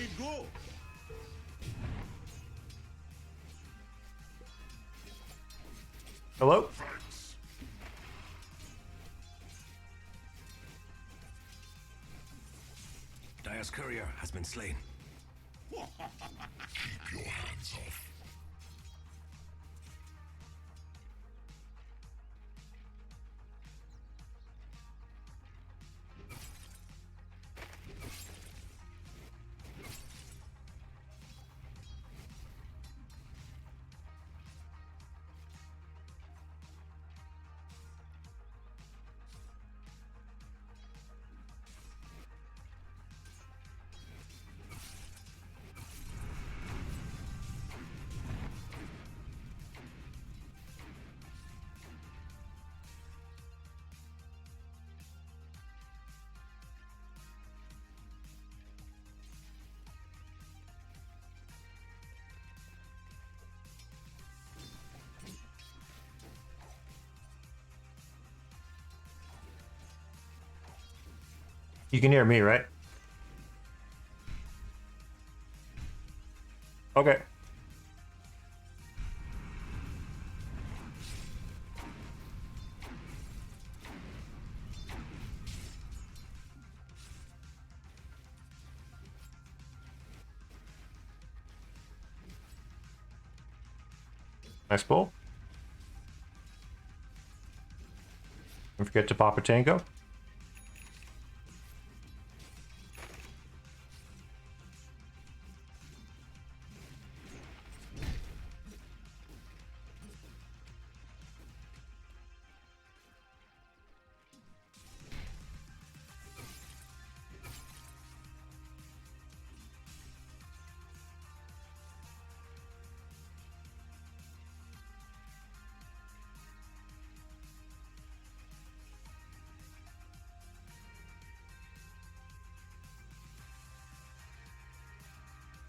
it go? Hello? Dire's courier has been slain. Keep your hands off. You can hear me, right? Okay. Nice pull. Don't forget to pop a tango.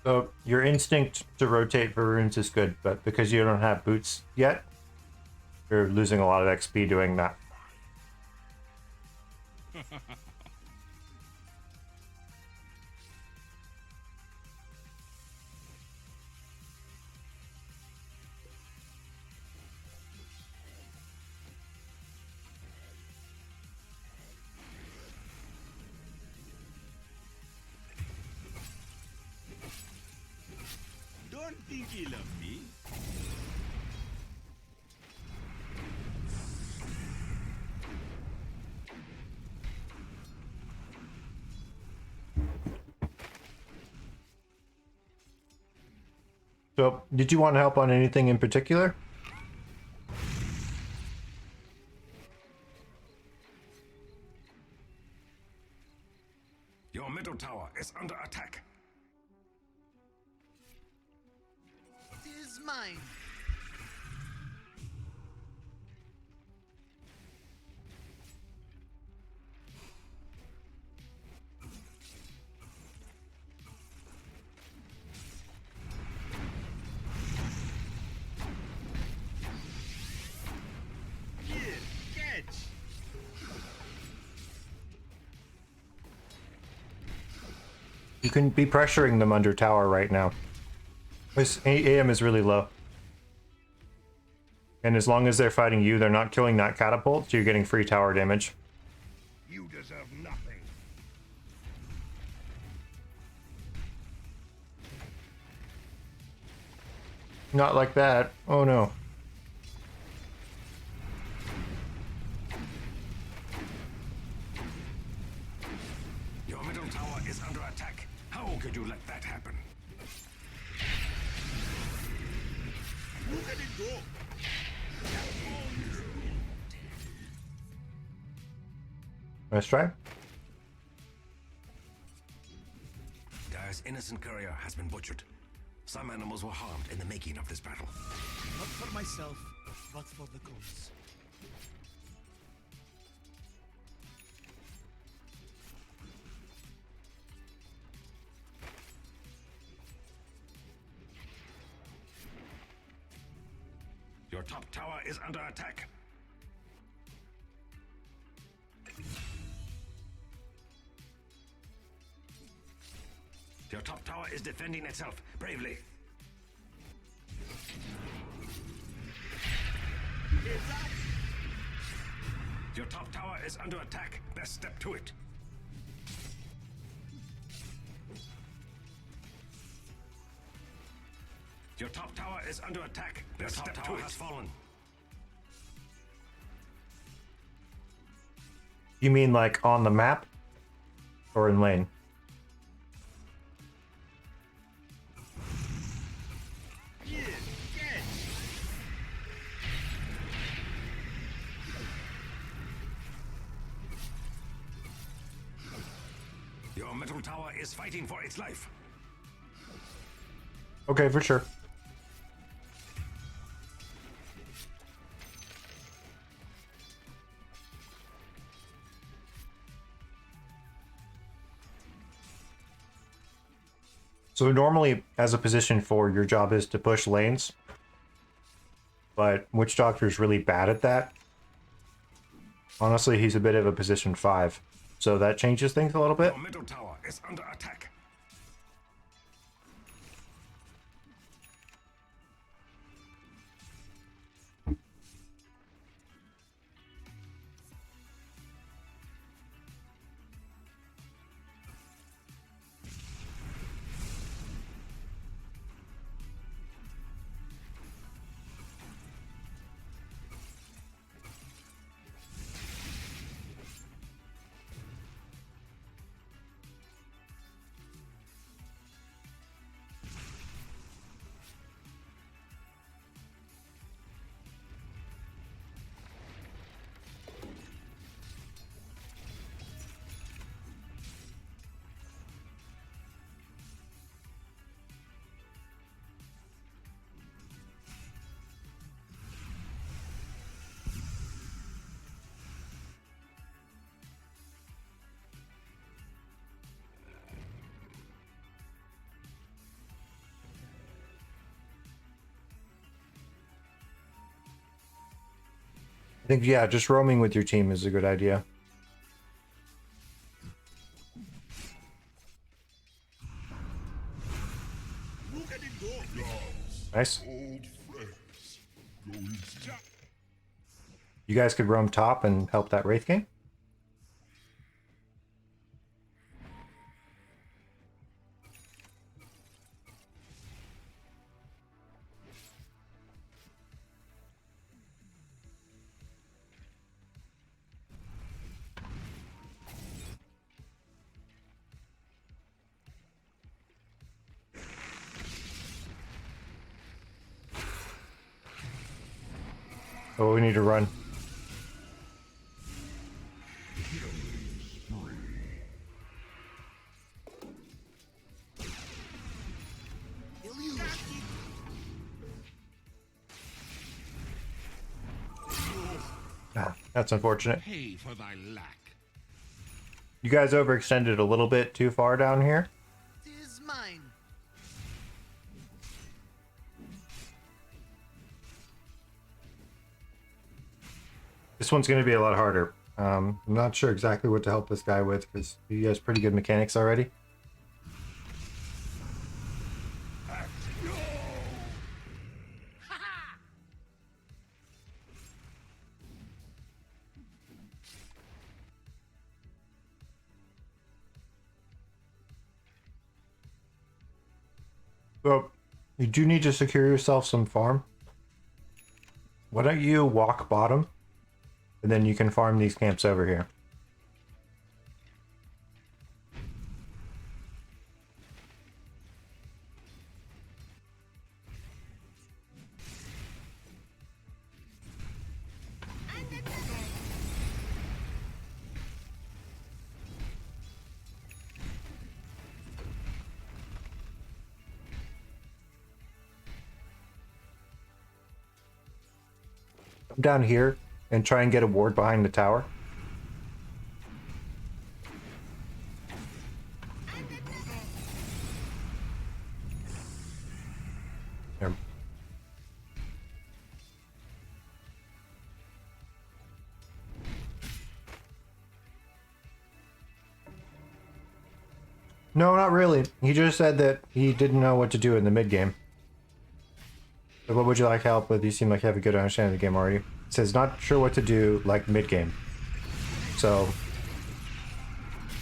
So your instinct to rotate for runes is good, but because you don't have boots yet, you're losing a lot of XP doing that. Don't think he loved me. So, did you want to help on anything in particular? Your middle tower is under attack. It is mine. Here, catch. You can be pressuring them under tower right now. This AM is really low. And as long as they're fighting you, they're not killing that catapult, so you're getting free tower damage. You deserve nothing. Not like that. Oh no. Your middle tower is under attack. How could you let that happen? Look at it go. Let's try. Dire's innocent courier has been butchered. Some animals were harmed in the making of this battle. Not for myself, but for the cause. Your top tower is under attack. Your top tower is defending itself bravely. It's up. Your top tower is under attack. Best step to it. Your top tower is under attack. Best step to it. Your top tower has fallen. You mean like on the map? Or in lane? Here, catch. Your middle tower is fighting for its life. Okay, for sure. So normally, as a position 4, your job is to push lanes. But Witch Doctor's really bad at that. Honestly, he's a bit of a position 5. So that changes things a little bit. Your middle tower is under attack. I think, yeah, just roaming with your team is a good idea. Look at it go. Nice. Old friends. Going strong. You guys could roam top and help that Wraith game? Oh, we need to run. Ah, that's unfortunate. Pay for thy lack. You guys overextended a little bit too far down here. Tis mine. This one's going to be a lot harder. I'm not sure exactly what to help this guy with because he has pretty good mechanics already. So, you do need to secure yourself some farm. Why don't you walk bottom, and then you can farm these camps over here. Come down here and try and get a ward behind the tower. There. No, not really. He just said that he didn't know what to do in the mid game. So what would you like help with? You seem like you have a good understanding of the game already. It says not sure what to do like mid game. So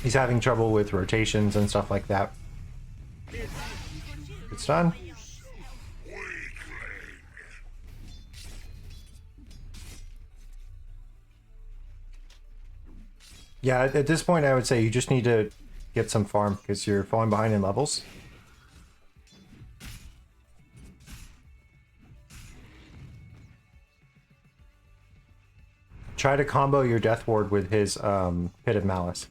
he's having trouble with rotations and stuff like that. It's done. Yeah, at this point I would say you just need to get some farm because you're falling behind in levels. Try to combo your Death Ward with his Pit of Malice.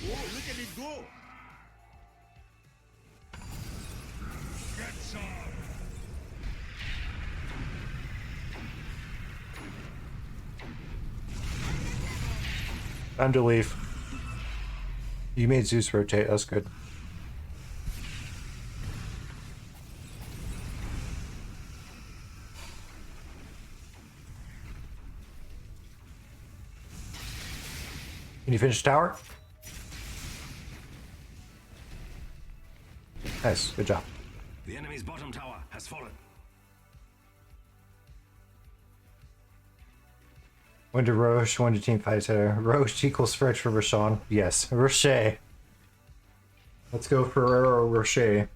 Oh, look at it go! Get some! Time to leave. You made Zeus rotate, that's good. Can you finish tower? Nice, good job. The enemy's bottom tower has fallen. When to rosh, when to teamfights. Rosh equals French for Roshan. Yes, Rocher. Let's go for Rocher.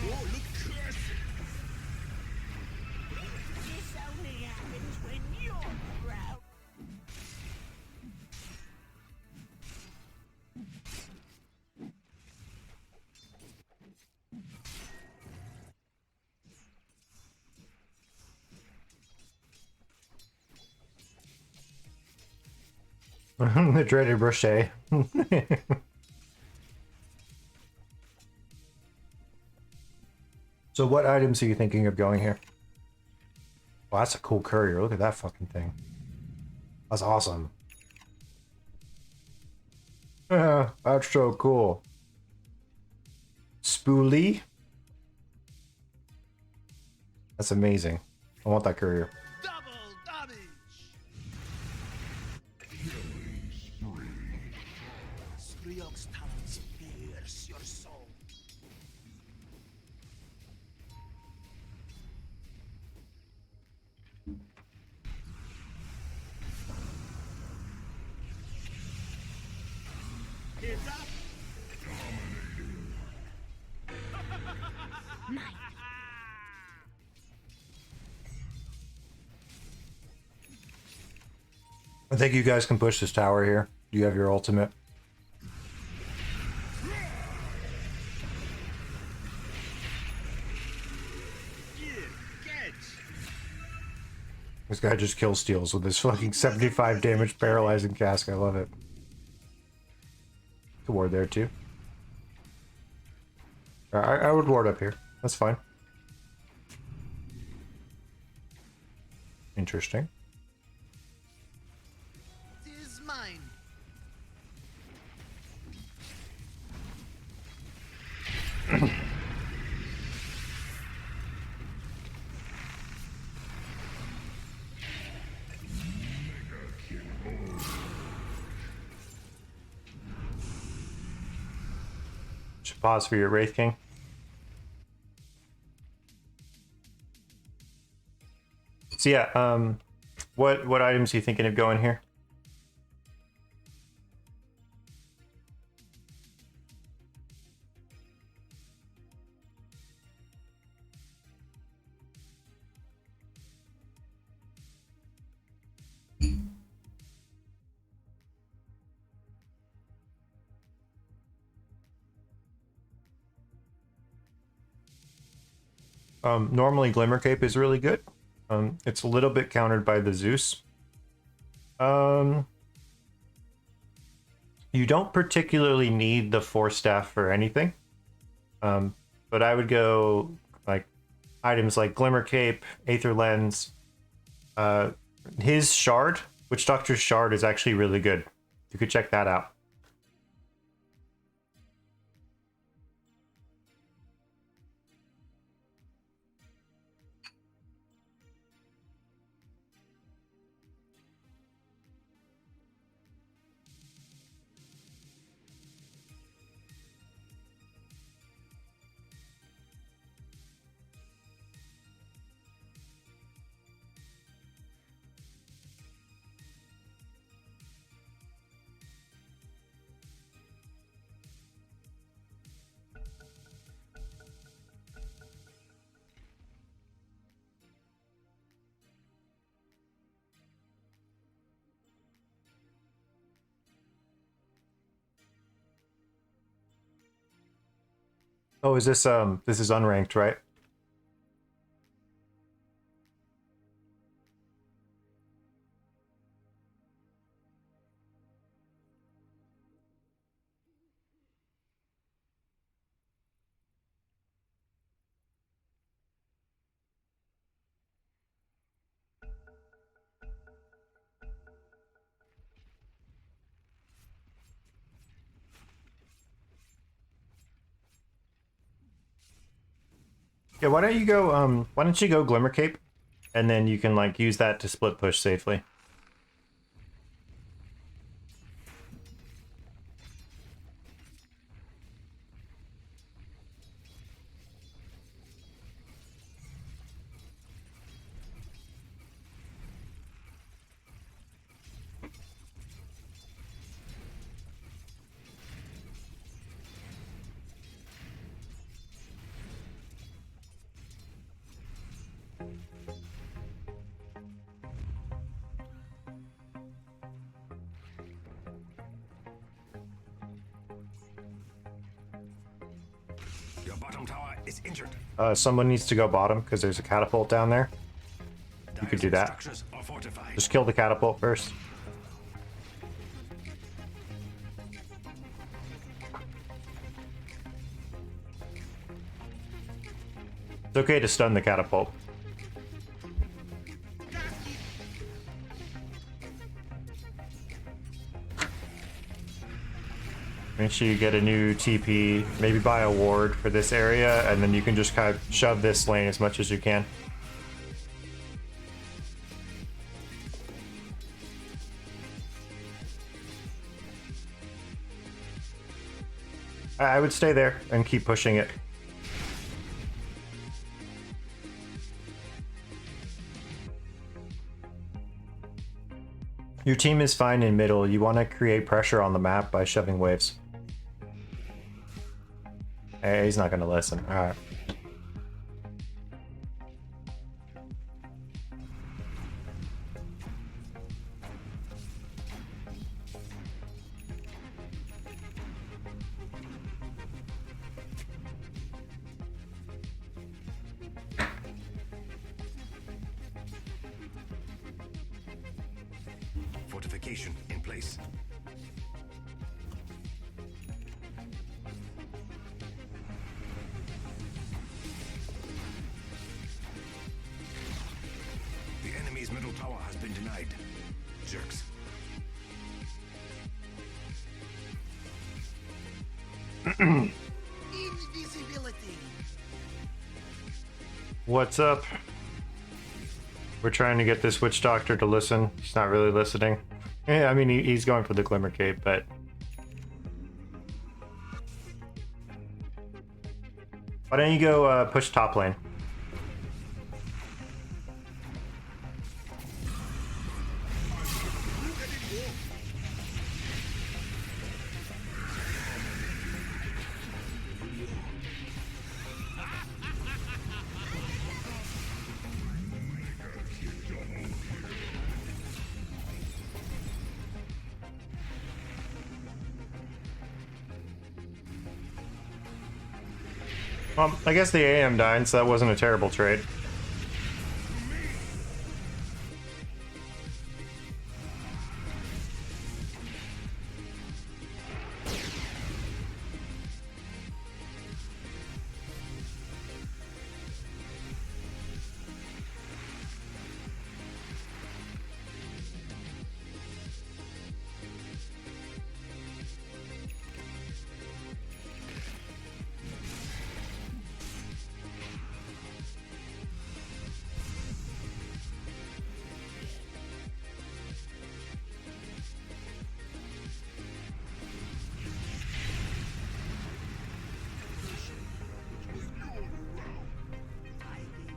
Oh, look cursed! This only happens when you're proud. The dreaded Rocher. So what items are you thinking of going here? Wow, that's a cool courier. Look at that fucking thing. That's awesome. Yeah, that's so cool. Spoolie? That's amazing. I want that courier. Double damage! Spriok's talents pierce your soul. Heads up! I think you guys can push this tower here. You have your ultimate. Here, catch! This guy just kill steals with his fucking 75 damage paralyzing cask. I love it. Could ward there too. I would ward up here. That's fine. Interesting. Tis mine. Should pause for your Wraith King. So yeah, what items are you thinking of going here? Normally Glimmer Cape is really good. It's a little bit countered by the Zeus. You don't particularly need the Force Staff for anything. But I would go like items like Glimmer Cape, Aether Lens. His Shard, Witch Doctor's Shard, is actually really good. You could check that out. Oh, is this is unranked, right? Yeah, why don't you go Glimmer Cape? And then you can like use that to split push safely. Your bottom tower is injured. Someone needs to go bottom because there's a catapult down there. You could do that. Structures are fortified. Just kill the catapult first. It's okay to stun the catapult. Make sure you get a new TP, maybe buy a ward for this area, and then you can just kind of shove this lane as much as you can. I would stay there and keep pushing it. Your team is fine in middle. You want to create pressure on the map by shoving waves. Hey, he's not going to listen. All right. Fortification in place. The enemy's middle tower has been denied. Jerks. Invisibility. What's up? We're trying to get this witch doctor to listen. He's not really listening. Yeah, I mean, he's going for the Glimmer Cape, but... Why don't you go push top lane? Well, I guess the AM died, so that wasn't a terrible trade.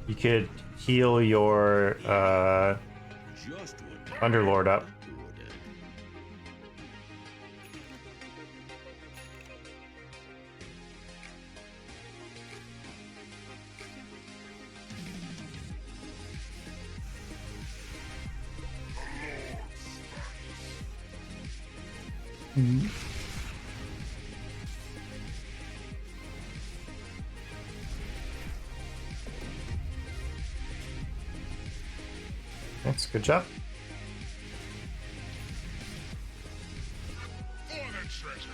You could heal your Just what Underlord up. order. That's good job. For the treasure.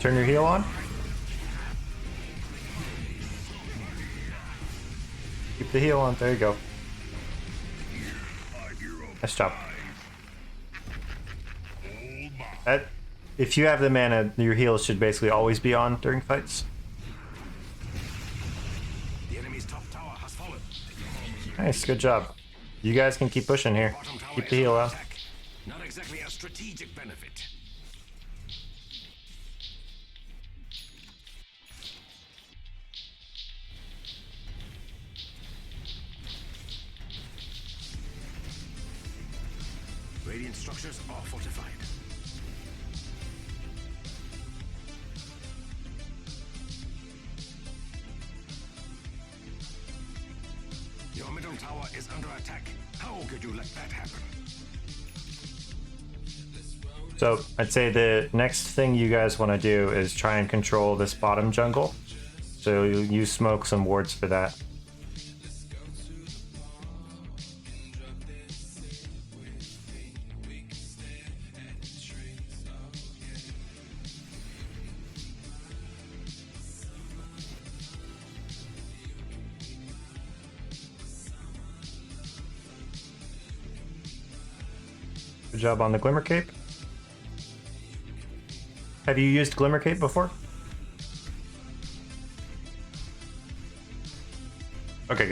Turn your heal on. Keep the heal on. There you go. Nice job. If you have the mana, your heals should basically always be on during fights. The enemy's top tower has fallen. Nice, good job. You guys can keep pushing here. Bottom tower Keep is the heal under out. attack. Not exactly a strategic benefit. Radiant structures are fortified. Your middle tower is under attack. How could you let that happen? So I'd say the next thing you guys want to do is try and control this bottom jungle. So you use smoke some wards for that. Good job on the Glimmer Cape. Have you used Glimmer Cape before? Okay,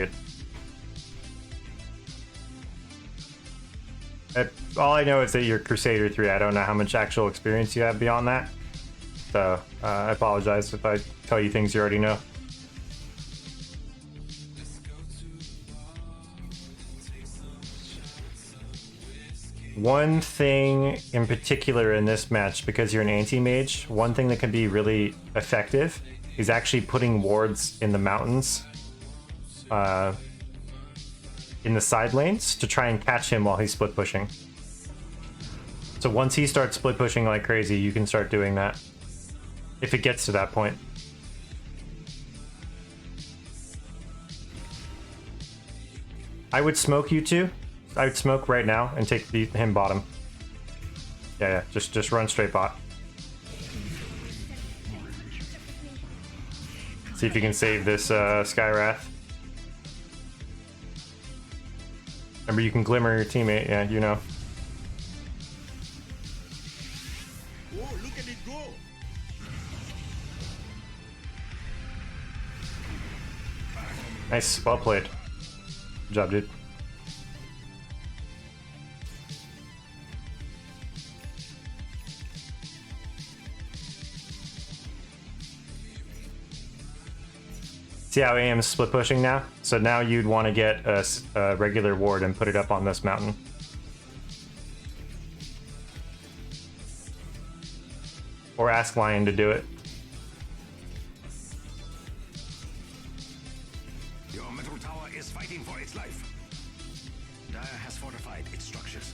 good. All I know is that you're Crusader 3. I don't know how much actual experience you have beyond that. So, I apologize if I tell you things you already know. One thing in particular in this match, because you're an anti-mage, one thing that can be really effective is actually putting wards in the mountains, in the side lanes, to try and catch him while he's split pushing. So once he starts split pushing like crazy, you can start doing that, if it gets to that point. I would smoke you two. I would smoke right now and take him bottom. Yeah, just run straight bot. See if you can save this Skywrath. Remember, you can glimmer your teammate. Yeah, you know. Oh, look at it go. Nice, well played. Good job, dude. See how AM is split pushing now? So now you'd want to get a regular ward and put it up on this mountain. Or ask Lion to do it. Your middle tower is fighting for its life. Dire has fortified its structures.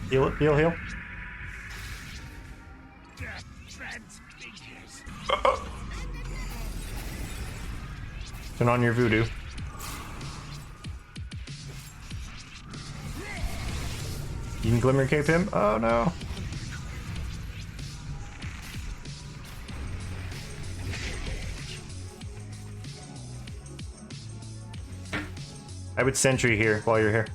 Heal it, heal. Death transfigures. Turn on your voodoo. You can Glimmer Cape him? Oh no. I would sentry here while you're here.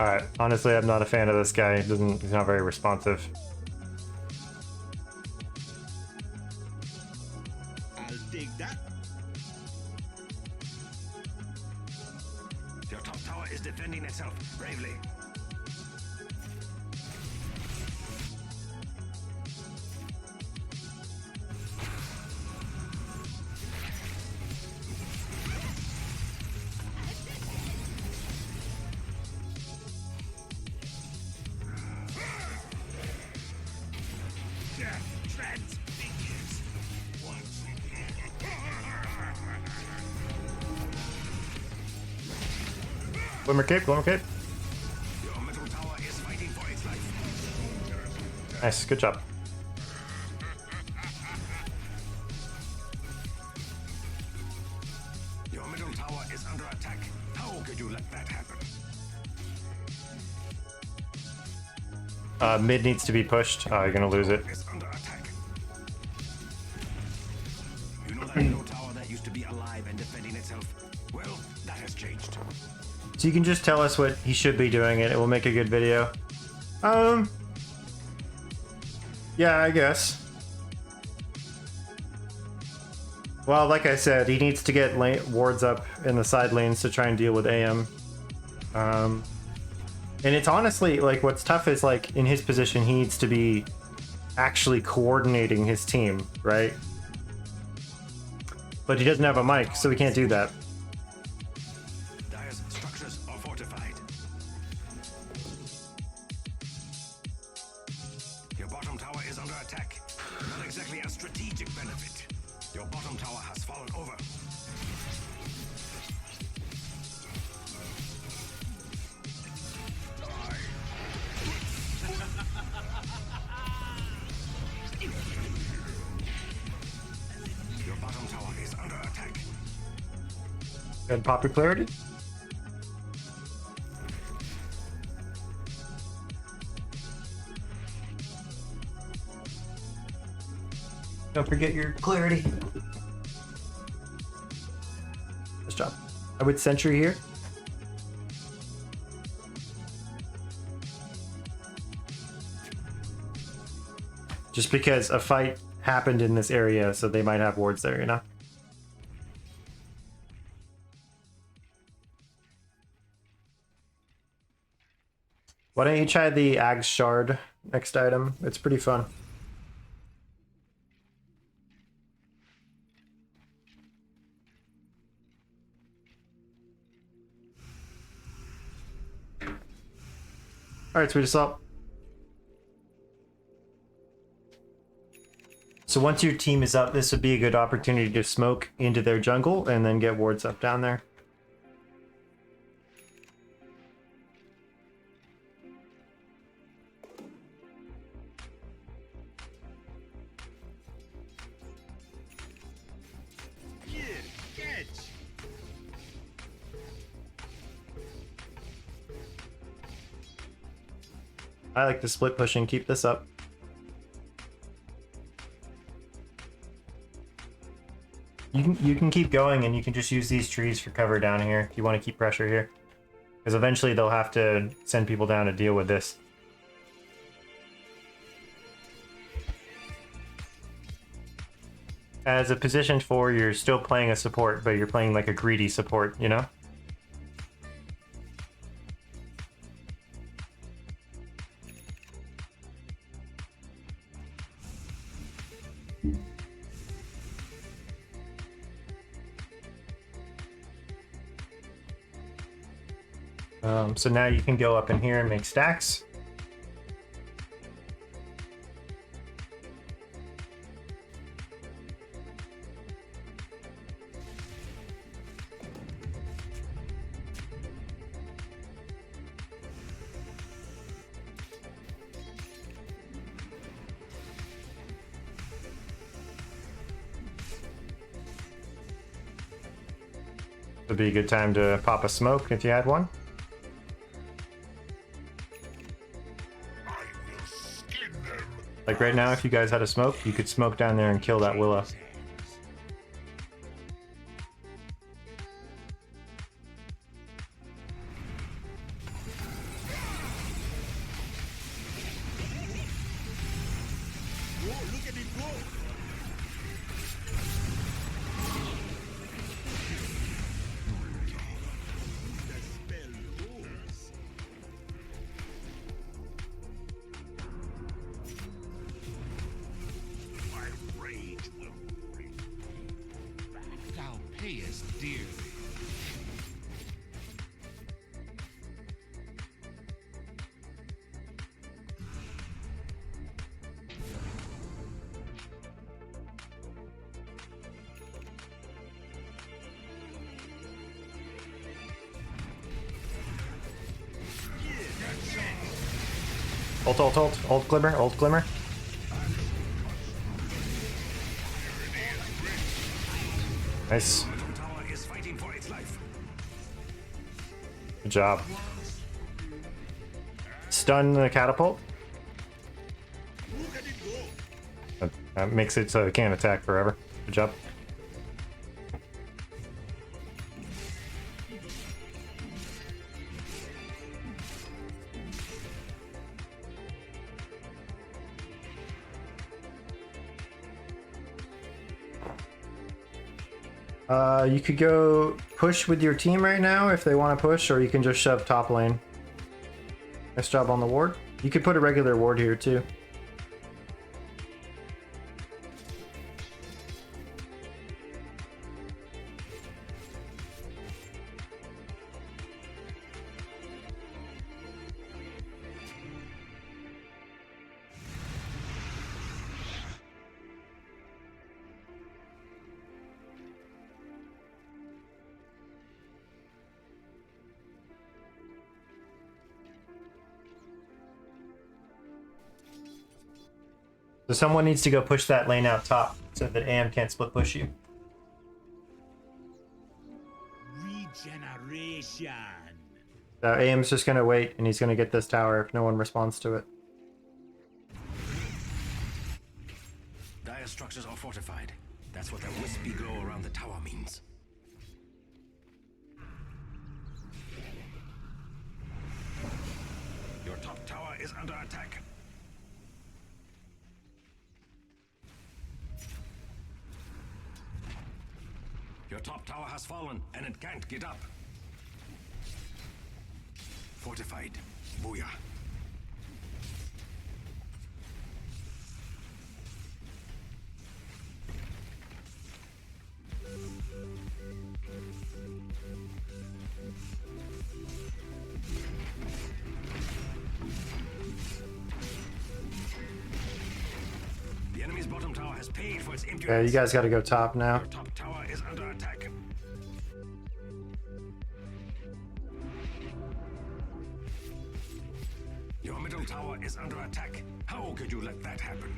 Alright, honestly, I'm not a fan of this guy. He's not very responsive. I'll take that. Your top tower is defending itself bravely. Death transfigures. Once Glimmer cape, glimmer cape. Your middle tower is fighting for its life. Nice, good job. Your middle tower is under attack. How could you let that happen? Mid needs to be pushed. Oh, you're gonna lose it. Is under attack. You know that middle tower that used to be alive and defending itself? Well, that has changed. So you can just tell us what he should be doing it. It will make a good video. Yeah, I guess. Well, like I said, he needs to get wards up in the side lanes to try and deal with AM. And it's honestly, like, what's tough is, like, in his position, he needs to be actually coordinating his team, right? But he doesn't have a mic, so he can't do that. Dire's structures are fortified. Your bottom tower is under attack. Not exactly a strategic benefit. Your bottom tower has fallen over. Your bottom tower is under attack. And popularity? Don't forget your clarity. Nice job. I would sentry here. Just because a fight happened in this area, so they might have wards there, you know? Why don't you try the Ag's Shard next item? It's pretty fun. Alright, sweet assault. So once your team is up, this would be a good opportunity to smoke into their jungle and then get wards up down there. Yeah, catch. I like the split pushing. Keep this up. You can keep going, and you can just use these trees for cover down here if you want to keep pressure here. Because eventually they'll have to send people down to deal with this. As a position 4, you're still playing a support, but you're playing like a greedy support, you know? So now you can go up in here and make stacks. Would be a good time to pop a smoke if you had one. I will skin them. Like right now, if you guys had a smoke, you could smoke down there and kill that Willow. Oh, look at it go. The spell Ult glimmer, ult glimmer. Nice. Middle tower is fighting for its life. Good job. Stun the catapult. Look at it go. That makes it so it can't attack forever. Good job. You could go push with your team right now if they want to push, or you can just shove top lane. Nice job on the ward. You could put a regular ward here too. So someone needs to go push that lane out top so that AM can't split push you. Regeneration. AM's just gonna wait and he's gonna get this tower if no one responds to it. Dire structures are fortified. That's what the wispy glow around the tower means. Your top tower is under attack. Your top tower has fallen, and it can't get up. Fortified. Booyah. The enemy's bottom tower has paid for its impudence. Yeah, you guys gotta go top now. Your top tower is under attack. Your middle tower is under attack. How could you let that happen?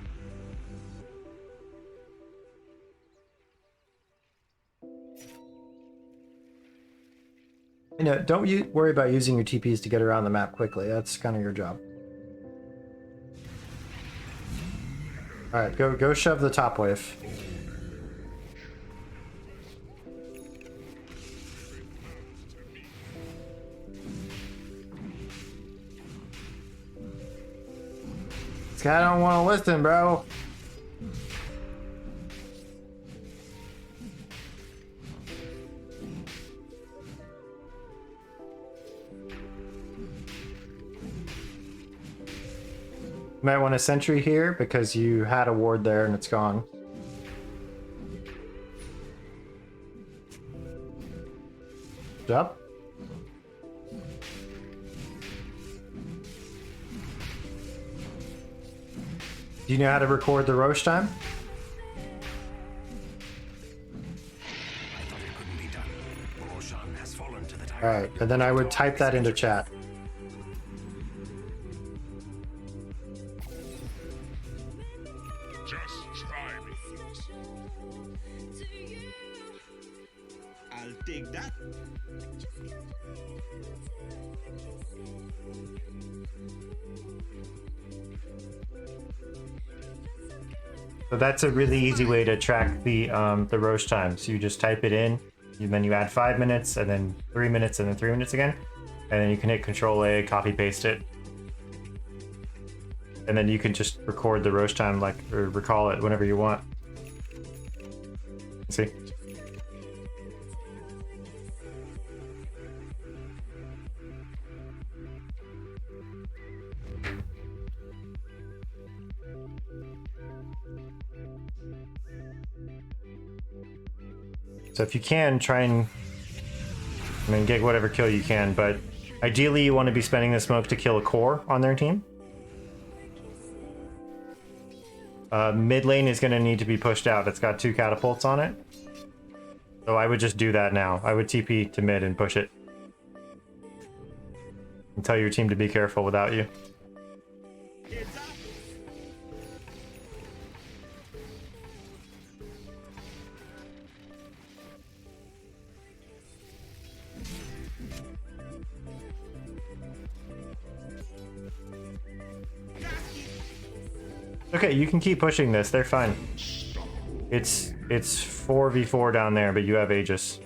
You know, don't worry about using your TPs to get around the map quickly. That's kind of your job. All right, go shove the top wave. This guy don't want to listen, bro. You might want a sentry here because you had a ward there and it's gone. Up. Do you know how to record the rosh time? I thought it couldn't be done. Roshan has fallen to the tyrant. Alright, and then I would type that into chat. Just try me. I'll take that. So that's a really easy way to track the rosh time. So you just type it in, and then you add 5 minutes, and then 3 minutes, and then 3 minutes again. And then you can hit Control A, copy paste it. And then you can just record the rosh time, like, or recall it whenever you want. See? So if you can, try and get whatever kill you can, but ideally you want to be spending the smoke to kill a core on their team. Mid lane is going to need to be pushed out. It's got 2 catapults on it. So I would just do that now. I would TP to mid and push it. And tell your team to be careful without you. Heads up. Okay, you can keep pushing this. They're fine. It's 4v4 down there, but you have Aegis.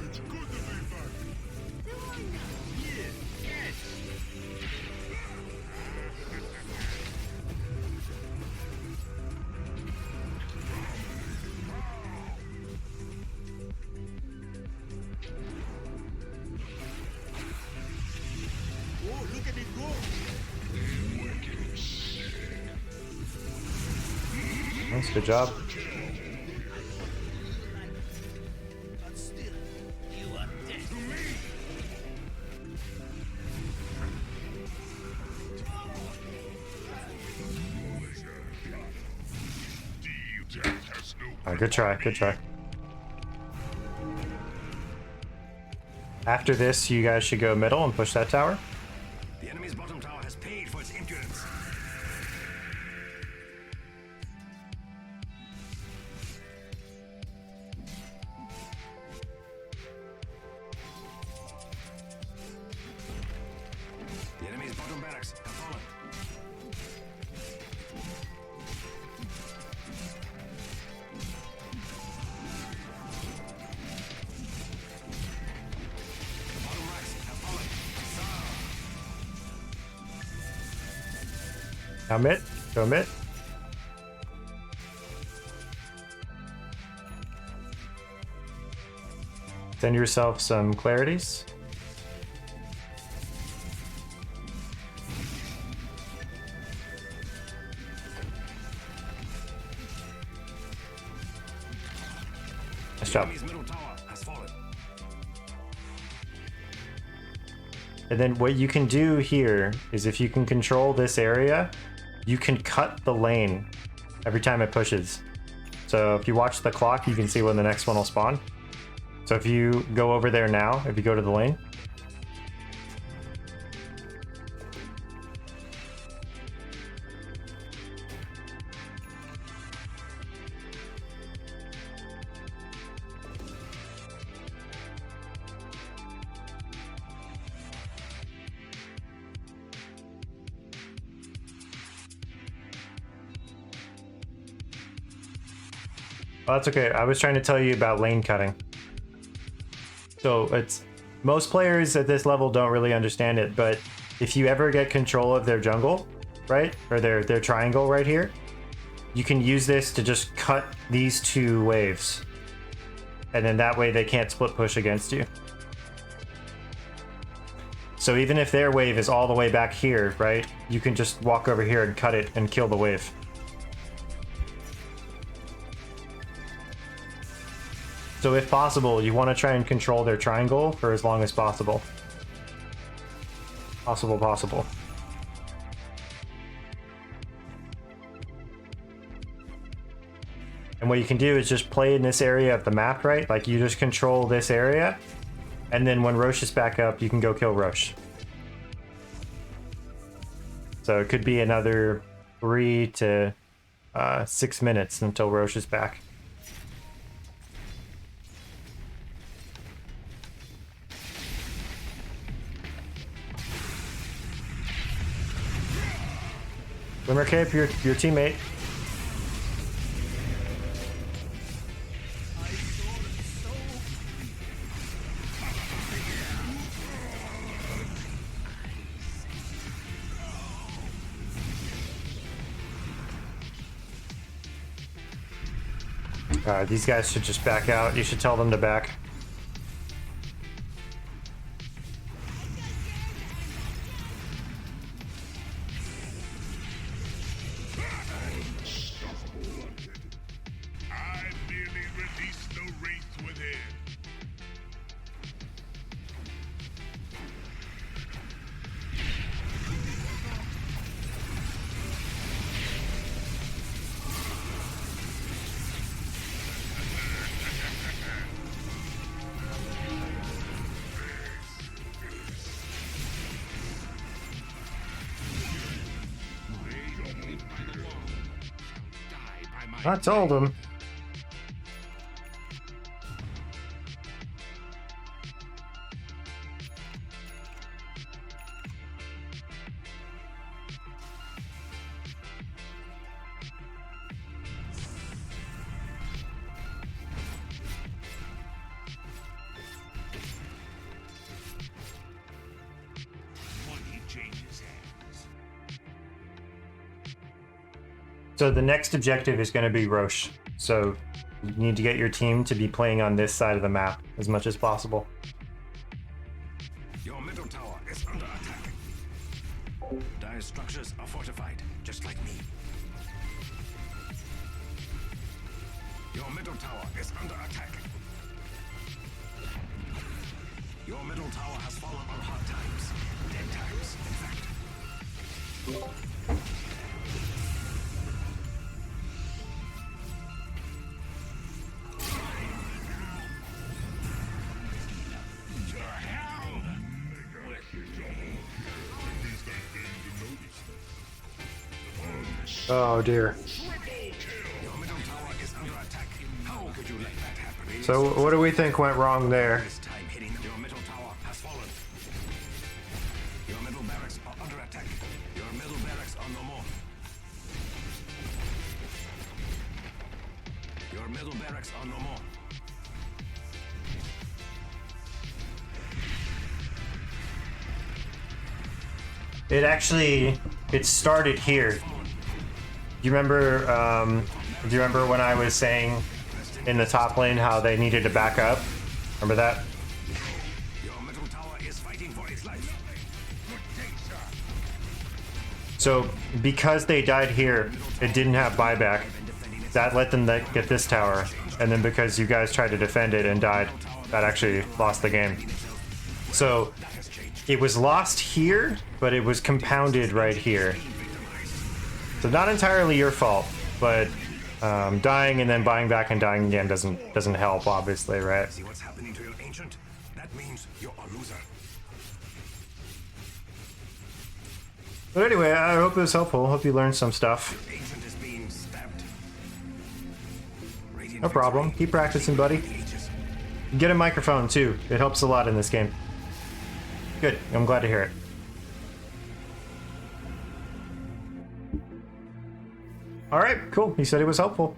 It's good to be back. Oh, look at it go. That's a good job. But still, you are dead. Death has no Alright, good try, good try. After this, you guys should go middle and push that tower. The enemy's bottom tower has paid for its impudence. The enemy's bottom barracks have fallen. The bottom racks have fallen. Now mid, go mid. Send yourself some clarities. Nice job. Enemy's middle tower has fallen. And then what you can do here is if you can control this area, you can cut the lane every time it pushes. So if you watch the clock, you can see when the next one will spawn. So if you go over there now, if you go to the lane, oh, that's okay. I was trying to tell you about lane cutting. So it's most players at this level don't really understand it, but if you ever get control of their jungle, right, or their triangle right here, you can use this to just cut these two waves, and then that way they can't split push against you. So even if their wave is all the way back here, right, you can just walk over here and cut it and kill the wave. So if possible, you want to try and control their triangle for as long as possible. Possible. And what you can do is just play in this area of the map, right? Like you just control this area, and then when Rosh is back up, you can go kill Rosh. So it could be another 3 to 6 minutes until Rosh is back. Glimmer Cape, your teammate. These guys should just back out. You should tell them to back. I merely release the wraith within. I told him. Money changes hands. So the next objective is going to be rosh. So you need to get your team to be playing on this side of the map as much as possible. Your middle tower is under attack. Dire's structures are fortified, just like me. Your middle tower is under attack. Your middle tower has fallen on hard times. Dead times, in fact. Oh dear. Your middle tower is under attack. How could you let that happen? So what do we think went wrong there? This time hitting your middle tower has fallen. Your middle barracks are under attack. Your middle barracks are no more. Your middle barracks are no more. It started here. Do you remember when I was saying in the top lane how they needed to back up? Remember that? Your middle tower is fighting for its life. So because they died here, it didn't have buyback. That let them get this tower. And then because you guys tried to defend it and died, that actually lost the game. So it was lost here, but it was compounded right here. So not entirely your fault, but dying and then buying back and dying again doesn't help, obviously, right? See what's happening to your ancient? That means you're a loser. But anyway, I hope it was helpful. Hope you learned some stuff. Ancient is being stabbed. No problem. Keep practicing, buddy. Get a microphone too. It helps a lot in this game. Good. I'm glad to hear it. All right, cool. He said it was helpful.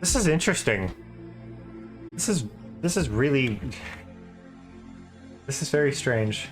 This is interesting. This is really... This is very strange.